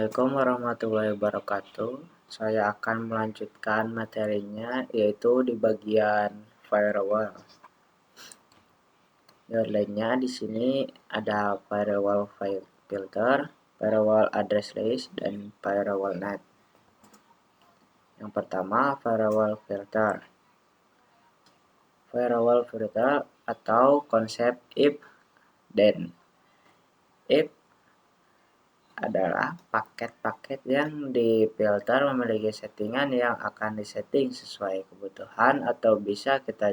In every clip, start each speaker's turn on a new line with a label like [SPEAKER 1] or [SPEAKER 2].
[SPEAKER 1] Assalamualaikum warahmatullahi wabarakatuh. Saya akan melanjutkan materinya, yaitu di bagian firewall. Lainnya di sini ada firewall filter, firewall address list, dan firewall net. Yang pertama, firewall filter. Firewall filter atau konsep if then. If adalah paket-paket yang difilter memiliki settingan yang akan disetting sesuai kebutuhan atau bisa kita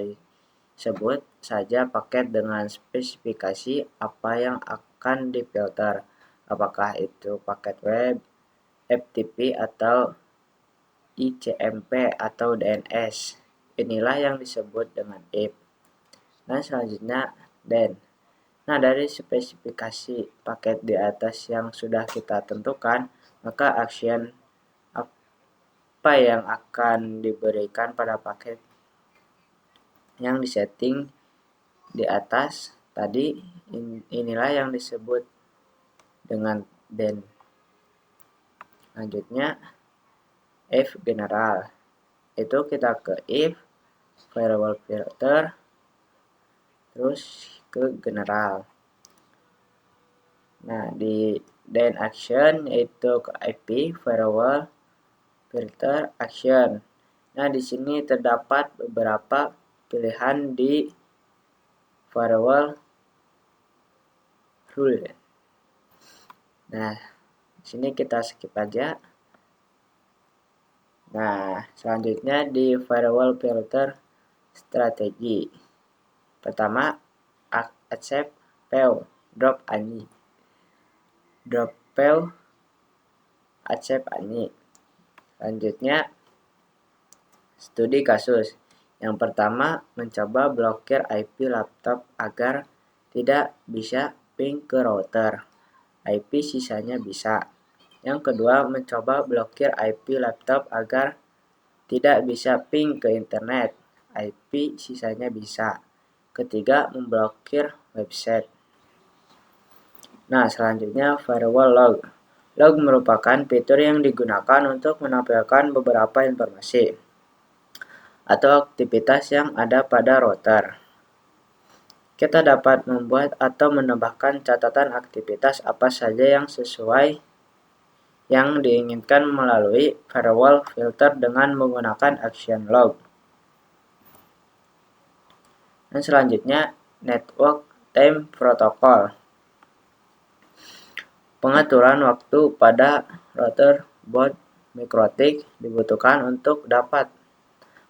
[SPEAKER 1] sebut saja paket dengan spesifikasi apa yang akan difilter, apakah itu paket web, FTP atau ICMP atau DNS. Inilah yang disebut dengan if. Nah, selanjutnya then. Nah, dari spesifikasi paket di atas yang sudah kita tentukan, maka action apa yang akan diberikan pada paket yang disetting di atas tadi, inilah yang disebut dengan then. Selanjutnya, if general. Itu kita ke if, firewall filter, terus ke general. Nah, di then action yaitu ke IP, firewall, filter, action. Nah, di sini terdapat beberapa pilihan di firewall rule. Nah, di sini kita skip aja. Nah, selanjutnya di firewall filter strategi. Pertama, accept fail, drop any. Drop fail, accept any. Selanjutnya, studi kasus. Yang pertama, mencoba blokir IP laptop agar tidak bisa ping ke router. IP sisanya bisa. Yang kedua, mencoba blokir IP laptop agar tidak bisa ping ke internet. IP sisanya bisa. Ketiga, memblokir website. Nah, selanjutnya firewall log. Log merupakan fitur yang digunakan untuk menampilkan beberapa informasi atau aktivitas yang ada pada router. Kita dapat membuat atau menambahkan catatan aktivitas apa saja yang sesuai yang diinginkan melalui firewall filter dengan menggunakan action log. Dan selanjutnya, network time protocol. Pengaturan waktu pada router board MikroTik dibutuhkan untuk dapat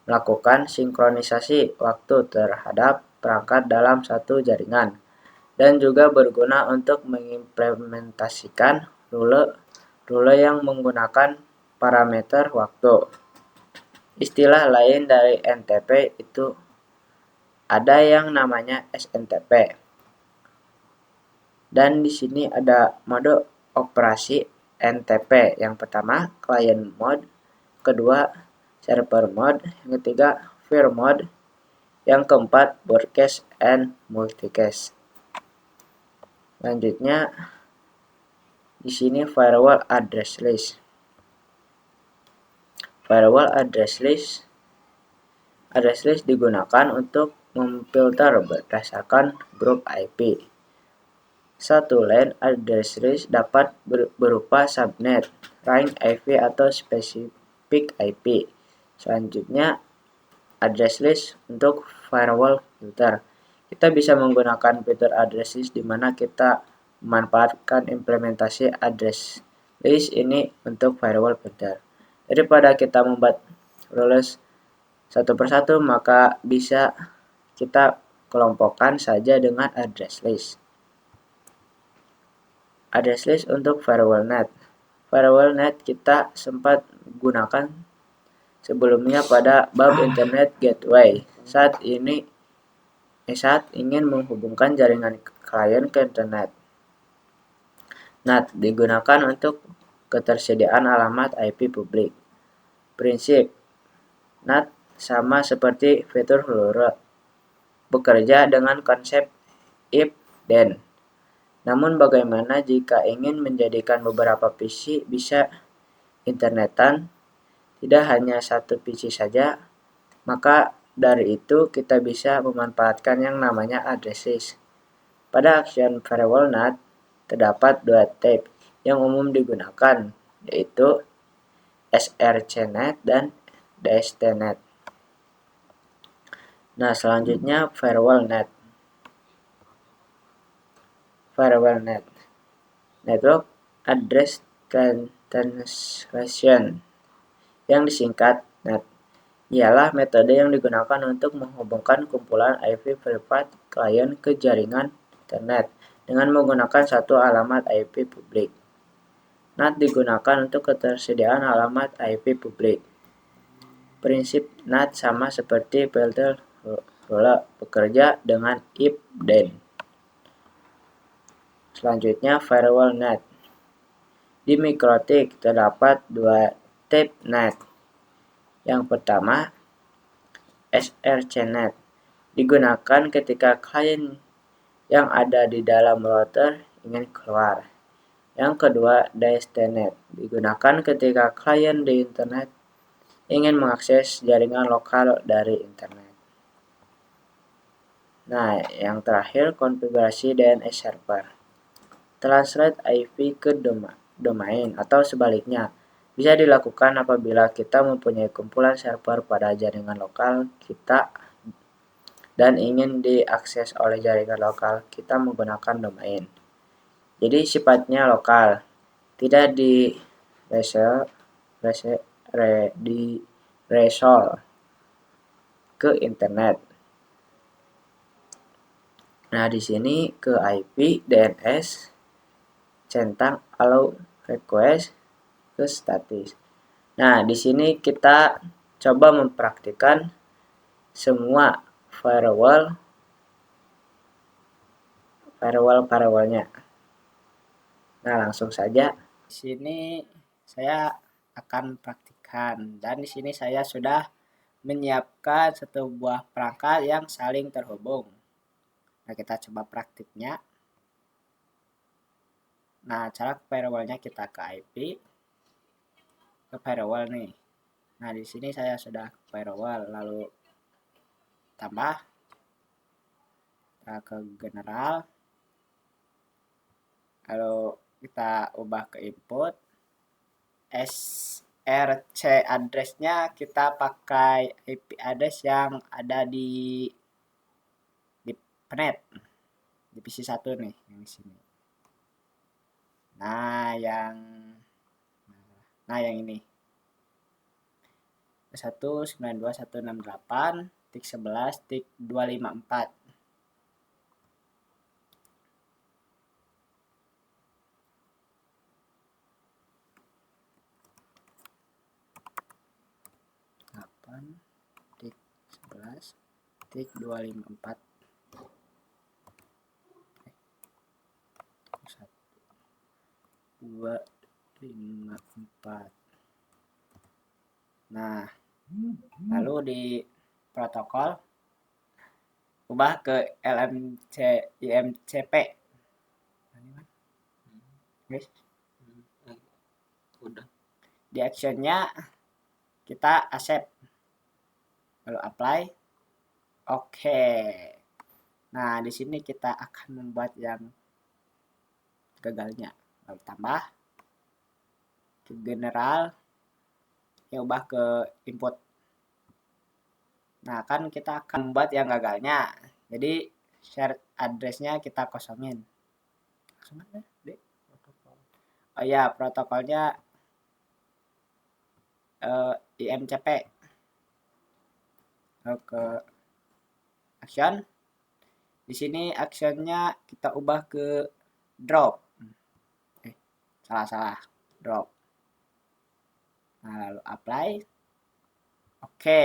[SPEAKER 1] melakukan sinkronisasi waktu terhadap perangkat dalam satu jaringan, dan juga berguna untuk mengimplementasikan rule yang menggunakan parameter waktu. Istilah lain dari NTP itu ada yang namanya SNTP. Dan di sini ada mode operasi NTP. Yang pertama, client mode, kedua, server mode, yang ketiga, peer mode, yang keempat, broadcast and multicast. Selanjutnya, di sini firewall address list. Firewall address list digunakan untuk memfilter berdasarkan grup IP. Satu LAN address list dapat berupa subnet, range IP atau spesifik IP. Selanjutnya, address list untuk firewall filter. Kita bisa menggunakan fitur address list di mana kita memanfaatkan implementasi address list ini untuk firewall filter. Daripada kita membuat rules satu persatu, maka bisa kita kelompokkan saja dengan address list. Address list untuk firewall net. Firewall net kita sempat gunakan sebelumnya pada bab internet gateway. Saat ingin menghubungkan jaringan klien ke internet. NAT digunakan untuk ketersediaan alamat IP publik. Prinsip NAT sama seperti fitur rule, bekerja dengan konsep if then. Namun bagaimana jika ingin menjadikan beberapa PC bisa internetan, tidak hanya satu PC saja? Maka dari itu kita bisa memanfaatkan yang namanya addresses. Pada action firewall NAT terdapat dua type yang umum digunakan, yaitu srcnet dan dstnet. Nah, selanjutnya firewall NAT. Firewall NAT, Network Address Translation, yang disingkat NAT, ialah metode yang digunakan untuk menghubungkan kumpulan IP private klien ke jaringan internet dengan menggunakan satu alamat IP publik. NAT digunakan untuk ketersediaan alamat IP publik. Prinsip NAT sama seperti filter rule, bekerja dengan if then. Selanjutnya firewall NAT. Di MikroTik terdapat dua tipe NAT. Yang pertama, srcnet, digunakan ketika klien yang ada di dalam router ingin keluar. Yang kedua, dstnet, digunakan ketika klien di internet ingin mengakses jaringan lokal dari internet. Nah, yang terakhir, konfigurasi DNS server. Translate IP ke domain atau sebaliknya bisa dilakukan apabila kita mempunyai kumpulan server pada jaringan lokal kita dan ingin diakses oleh jaringan lokal kita menggunakan domain. Jadi sifatnya lokal, tidak di resolve ke internet. Nah, di sini ke IP, DNS, centang allow request ke statis. Nah, di sini kita coba mempraktikkan semua firewallnya. Nah, langsung saja. Di sini saya akan praktikkan, dan di sini saya sudah menyiapkan satu buah perangkat yang saling terhubung. Nah, kita coba praktiknya. Nah, cara firewallnya kita ke IP, ke firewall nih. Nah, di sini saya sudah ke firewall, lalu tambah ke general, lalu kita ubah ke input. src address-nya kita pakai IP address yang ada di PNET, di PC1 nih, yang di sini. Nah, yang ini 192.168.11.254. Tik 11 tik 254 254. Nah, lalu di protokol ubah ke IMCP. Guys, udah. Di actionnya kita accept, lalu apply. Oke. Nah, di sini kita akan membuat yang gagalnya. Lalu tambah ke general, ya ubah ke input. Nah, kan kita akan membuat yang gagalnya. Jadi share address-nya kita kosongin. Oh ya, protokolnya IMCP. Lalu ke action. Di sini actionnya kita ubah ke drop. Salah. Drop. Nah, lalu apply. Oke.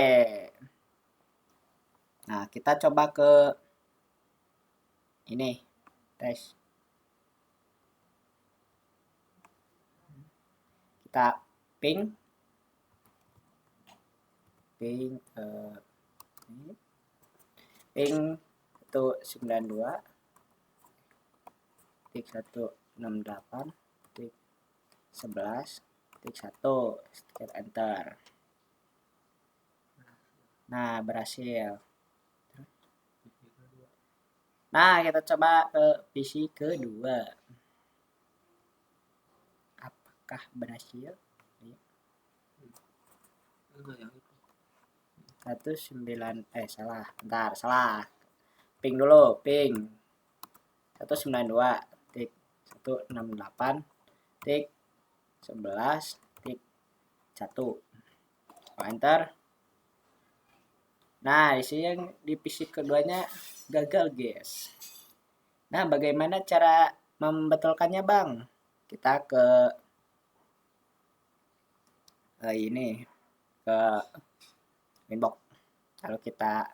[SPEAKER 1] Nah, kita coba ke ini. Tes. Kita ping ping 192 tik 168 tik 11 tik 1, tekan enter. Nah, berhasil. Nah, kita coba ke PC kedua. Apakah berhasil? 19 salah. Ping dulu, ping 192 tik 168 tik 11 tik 1. Enter. Nah, di sini yang di PC keduanya gagal, guys. Nah, bagaimana cara membetulkannya, Bang? Kita ke ini, ke inbox. Lalu kita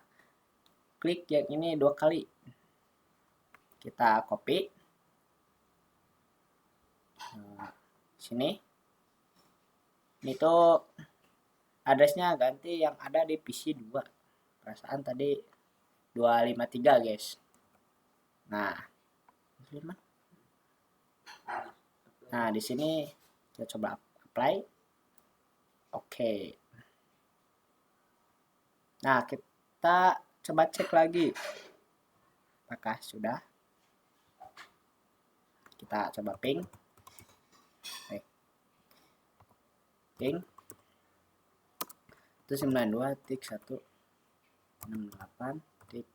[SPEAKER 1] klik yang ini 2 kali. Kita copy. Sini. Ini tuh addressnya ganti yang ada di PC 2. Perasaan tadi 253, guys. Nah, di sini kita coba apply. Oke. Nah, kita coba cek lagi. Apakah sudah? Kita coba ping. Ping. Itu 92 tik 168 tik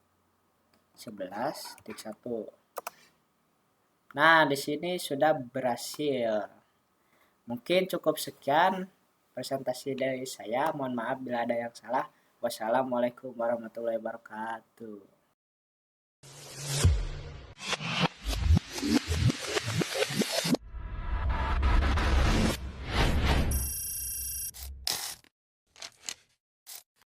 [SPEAKER 1] 11 tik 1. Nah, di sini sudah berhasil. Mungkin cukup sekian presentasi dari saya. Mohon maaf bila ada yang salah. Wassalamualaikum warahmatullahi wabarakatuh.